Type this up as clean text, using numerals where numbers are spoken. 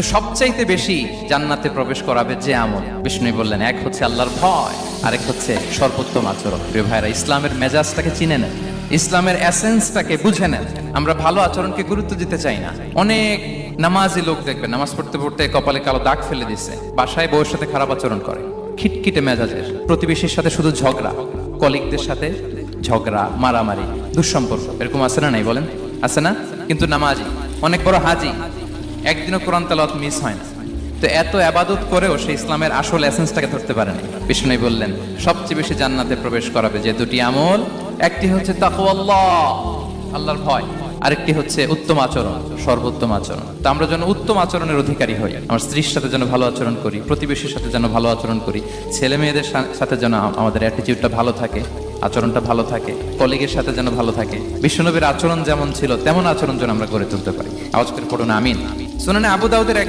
সবচাইতে বেশি জান্নাতে প্রবেশ করাবে যে আমল, বিষ্ণু বললেন, এক হচ্ছে আল্লাহর ভয়, আরেক হচ্ছে সর্বোত্তম আচরণ। প্রিয় ভাইরা, ইসলামের মেজাজটাকে চিনে নেন, ইসলামের এসেন্সটাকে বুঝে নেন। আমরা ভালো আচরণকে গুরুত্ব দিতে চাই না। অনেক নামাজি লোক দেখবেন নামাজ পড়তে পড়তে কপালে কালো দাগ ফেলে দিচ্ছে, বাসায় বউয়ের সাথে খারাপ আচরণ করে, খিটখিটে মেজাজের, প্রতিবেশীর সাথে শুধু ঝগড়া, কলিগদের সাথে ঝগড়া, মারামারি, দুঃসম্পর্ক, এরকম আছে না? নাই বলেন, আছে না? কিন্তু নামাজি, অনেক বড় হাজি, একদিনও কোরআন তেলাওয়াত মিস হয় না। তো এত আবাদত করেও সে ইসলামের আসল এসেন্সটাকে ধরতে পারেনি। বিষ্ণু বললেন, সবচেয়ে বেশি জান্নাতে প্রবেশ করাবে যে দুটি আমল, একটি হচ্ছে তাকওয়াল্লাহ, আল্লাহর ভয়, আরেকটি হচ্ছে উত্তম আচরণ, সর্বোত্তম আচরণ। তো আমরা যেন উত্তম আচরণের অধিকারী হই, আমার স্ত্রীর সাথে যেন ভালো আচরণ করি, প্রতিবেশীর সাথে যেন ভালো আচরণ করি, ছেলে মেয়েদের সাথে যেন আমাদের অ্যাটিটিউডটা ভালো থাকে, আচরণটা ভালো থাকে, কলিগের সাথে যেন ভালো থাকে। বিশ্বনবীর আচরণ যেমন ছিল তেমন আচরণ যেন আমরা গড়ে তুলতে পারি। আওয়াজ করে পড়ুন আমিন। শুনানে আবু দাউদের এক